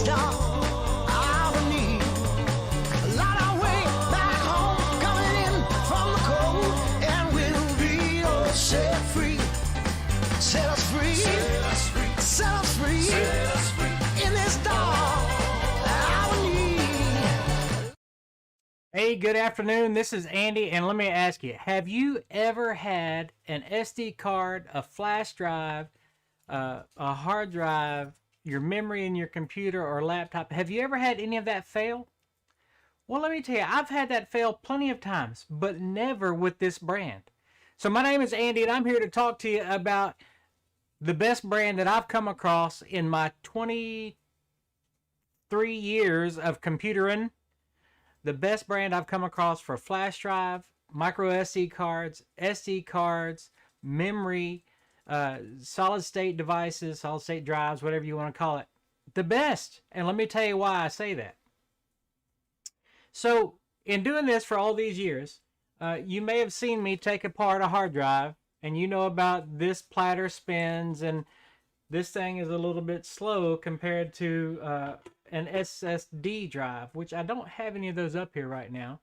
stop our need. Light our way back home, coming in from the cold, and we'll be all set free. Set us free. Set us free. Set us free. Set us free. In this dark our need. Hey, good afternoon. This is Andy, and let me ask you, have you ever had an SD card, a flash drive, a hard drive, your memory in your computer or laptop? Have you ever had any of that fail? Well, let me tell you, I've had that fail plenty of times, but never with this brand. So my name is Andy, and I'm here to talk to you about the best brand that I've come across in my 23 years of computering. The best brand I've come across for flash drive, micro SD cards, memory, solid state devices, solid state drives, whatever you want to call it. The best. And let me tell you why I say that. So in doing this for all these years, you may have seen me take apart a hard drive, and you know about this platter spins, and this thing is a little bit slow compared to an SSD drive, which I don't have any of those up here right now.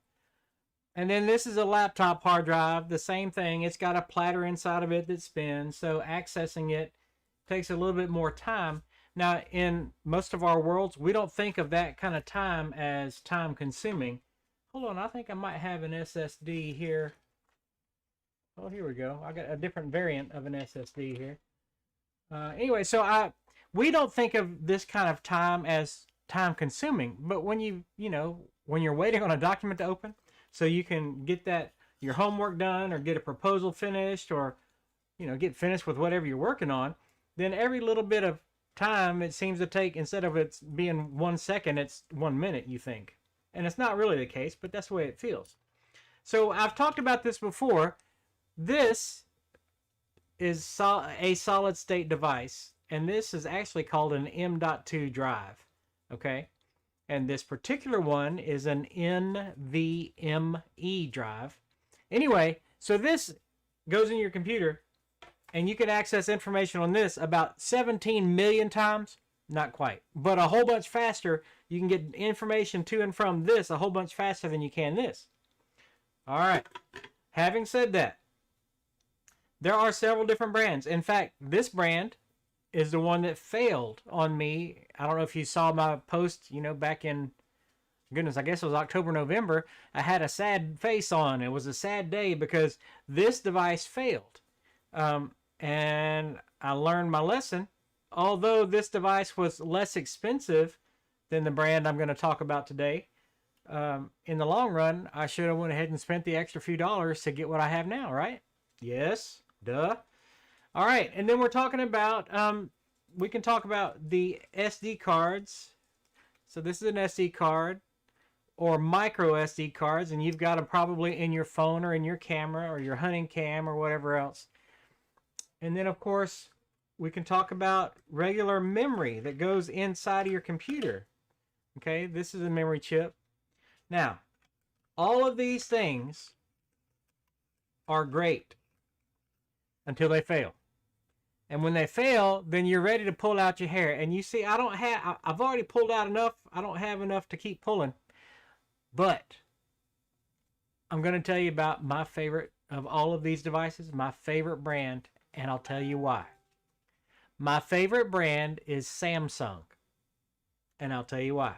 And then this is a laptop hard drive, the same thing. It's got a platter inside of it that spins, so accessing it takes a little bit more time. Now, in most of our worlds, we don't think of that kind of time as time consuming. Hold on, I think I might have an SSD here. Oh, here we go. I got a different variant of an SSD here. Anyway, so we don't think of this kind of time as time consuming, but when when you're waiting on a document to open so you can get your homework done or get a proposal finished, or get finished with whatever you're working on, then every little bit of time it seems to take, instead of it being 1 second, it's 1 minute, you think. And it's not really the case, but that's the way it feels. So I've talked about this before. This is a solid state device, and this is actually called an M.2 drive. Okay, and this particular one is an NVMe drive. Anyway, so this goes in your computer, and you can access information on this about 17 million times. Not quite, but a whole bunch faster. You can get information to and from this a whole bunch faster than you can this. All right, having said that, there are several different brands. In fact, this brand is the one that failed on me. I don't know if you saw my post, back in, goodness, I guess it was October, November. I had a sad face on. It was a sad day because this device failed. And I learned my lesson. Although this device was less expensive than the brand I'm going to talk about today, in the long run, I should have went ahead and spent the extra few dollars to get what I have now, right? Yes, duh. All right, and then we're talking about, we can talk about the SD cards. So this is an SD card, or micro SD cards, and you've got them probably in your phone or in your camera or your hunting cam or whatever else. And then, of course, we can talk about regular memory that goes inside of your computer. Okay, this is a memory chip. Now, all of these things are great until they fail. And when they fail, then you're ready to pull out your hair. And you see, I've already pulled out enough. I don't have enough to keep pulling. But I'm going to tell you about my favorite of all of these devices, my favorite brand, and I'll tell you why. My favorite brand is Samsung, and I'll tell you why.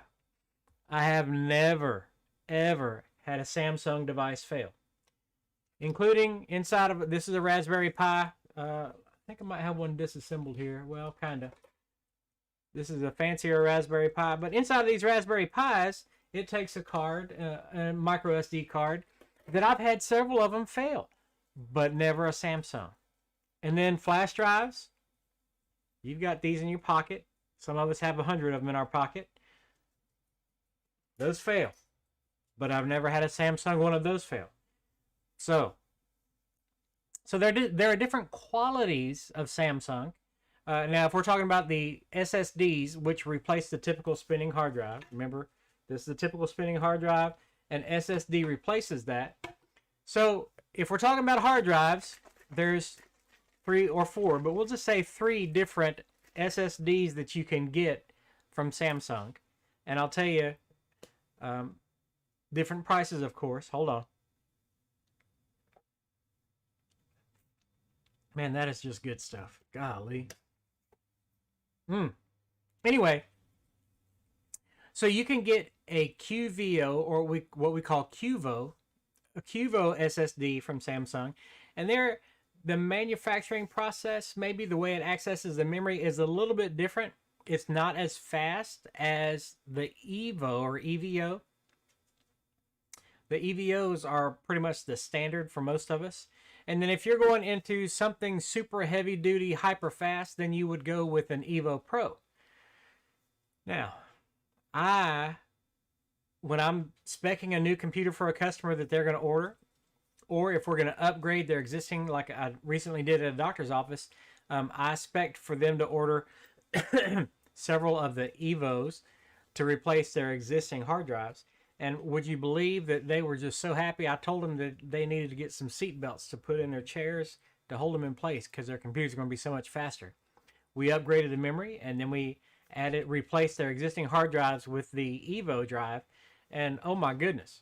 I have never, ever had a Samsung device fail, including inside of it. This is a Raspberry Pi. I think I might have one disassembled here. Well, kind of. This is a fancier Raspberry Pi, but inside of these Raspberry Pis, it takes a card, a micro SD card, that I've had several of them fail, but never a Samsung. And then flash drives. You've got these in your pocket. Some of us have 100 of them in our pocket. Those fail. But I've never had a Samsung one of those fail. So there are different qualities of Samsung. Now, if we're talking about the SSDs, which replace the typical spinning hard drive, remember, this is the typical spinning hard drive, and SSD replaces that. So if we're talking about hard drives, there's 3 or 4, but we'll just say 3 different SSDs that you can get from Samsung. And I'll tell you different prices, of course. Hold on. Man, that is just good stuff. Golly. Anyway, so you can get a QVO, or what we call QVO, a QVO SSD from Samsung, and the manufacturing process, maybe the way it accesses the memory, is a little bit different. It's not as fast as the EVO or EVO. The EVOs are pretty much the standard for most of us. And then if you're going into something super heavy duty, hyper fast, then you would go with an EVO Pro. Now, when I'm speccing a new computer for a customer that they're going to order, or if we're going to upgrade their existing, like I recently did at a doctor's office, I spec'd for them to order several of the EVOs to replace their existing hard drives. And would you believe that they were just so happy? I told them that they needed to get some seat belts to put in their chairs to hold them in place because their computers are going to be so much faster. We upgraded the memory, and then we replaced their existing hard drives with the EVO drive. And oh my goodness,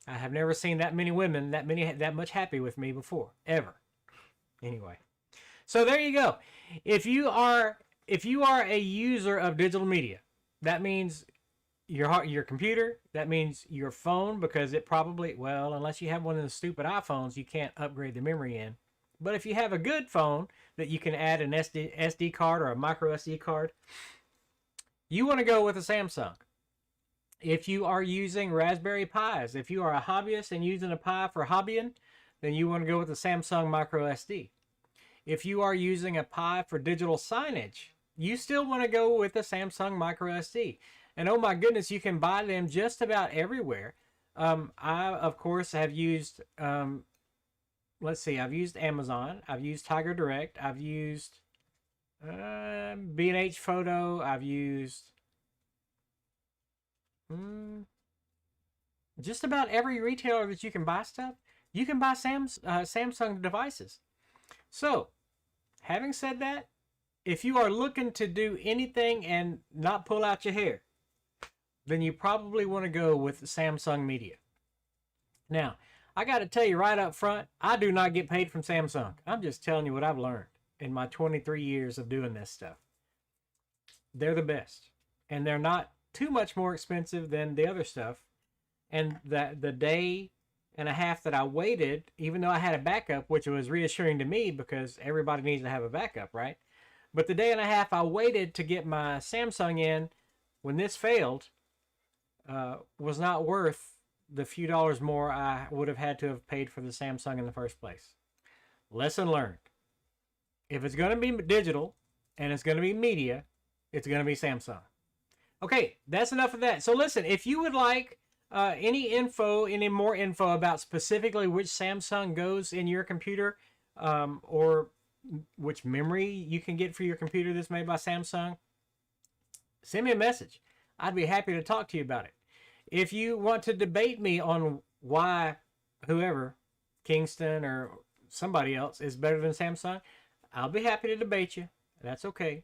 I have never seen that many women that much happy with me before, ever. Anyway, so there you go. If you are a user of digital media, that means your computer, that means your phone, because it probably, well, unless you have one of the stupid iPhones, you can't upgrade the memory in. But if you have a good phone that you can add an SD card or a micro SD card, you want to go with a Samsung. If you are using Raspberry Pis, if you are a hobbyist and using a Pi for hobbying, then you want to go with the Samsung micro SD. If you are using a Pi for digital signage, you still want to go with the Samsung micro SD. And oh my goodness, you can buy them just about everywhere. I, of course, have used, let's see, I've used Amazon. I've used Tiger Direct. I've used B&H Photo. I've used just about every retailer that you can buy stuff. You can buy Samsung devices. So, having said that, if you are looking to do anything and not pull out your hair, then you probably want to go with Samsung Media. Now, I got to tell you right up front, I do not get paid from Samsung. I'm just telling you what I've learned in my 23 years of doing this stuff. They're the best. And they're not too much more expensive than the other stuff. And the day and a half that I waited, even though I had a backup, which was reassuring to me because everybody needs to have a backup, right? But the day and a half I waited to get my Samsung in when this failed, was not worth the few dollars more I would have had to have paid for the Samsung in the first place. Lesson learned. If it's going to be digital and it's going to be media, it's going to be Samsung. Okay, that's enough of that. So listen, if you would like any more info about specifically which Samsung goes in your computer, or which memory you can get for your computer that's made by Samsung, send me a message. I'd be happy to talk to you about it. If you want to debate me on why whoever, Kingston or somebody else, is better than Samsung, I'll be happy to debate you. That's okay.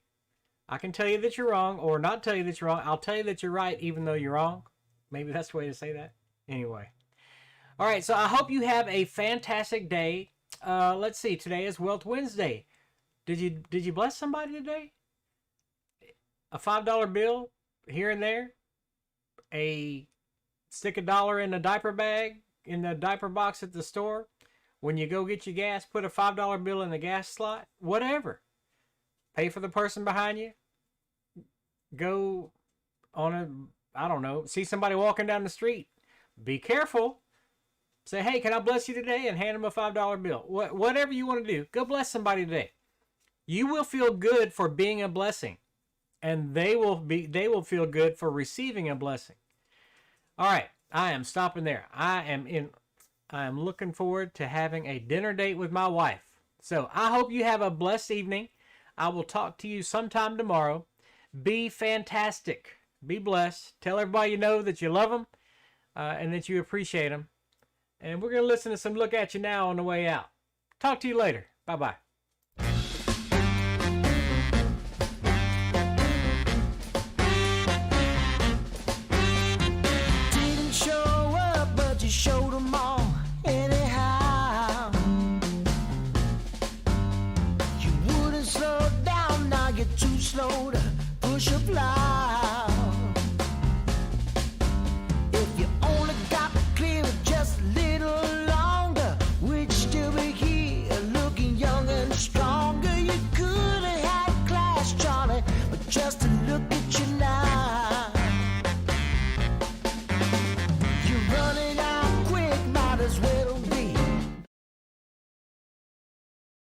I can tell you that you're wrong or not tell you that you're wrong. I'll tell you that you're right even though you're wrong. Maybe that's the way to say that. Anyway. All right, so I hope you have a fantastic day. Let's see. Today is Wealth Wednesday. Did you bless somebody today? A $5 bill here and there? Stick $1 in a diaper bag, in the diaper box at the store. When you go get your gas, put a $5 bill in the gas slot. Whatever. Pay for the person behind you. Go on I don't know, see somebody walking down the street. Be careful. Say, hey, can I bless you today? And hand them a $5 bill. Whatever you want to do, go bless somebody today. You will feel good for being a blessing. And they will feel good for receiving a blessing. All right, I am stopping there. I am looking forward to having a dinner date with my wife. So I hope you have a blessed evening. I will talk to you sometime tomorrow. Be fantastic. Be blessed. Tell everybody you know that you love them and that you appreciate them. And we're going to listen to some Look At You Now on the way out. Talk to you later. Bye-bye. too slow to push a plow.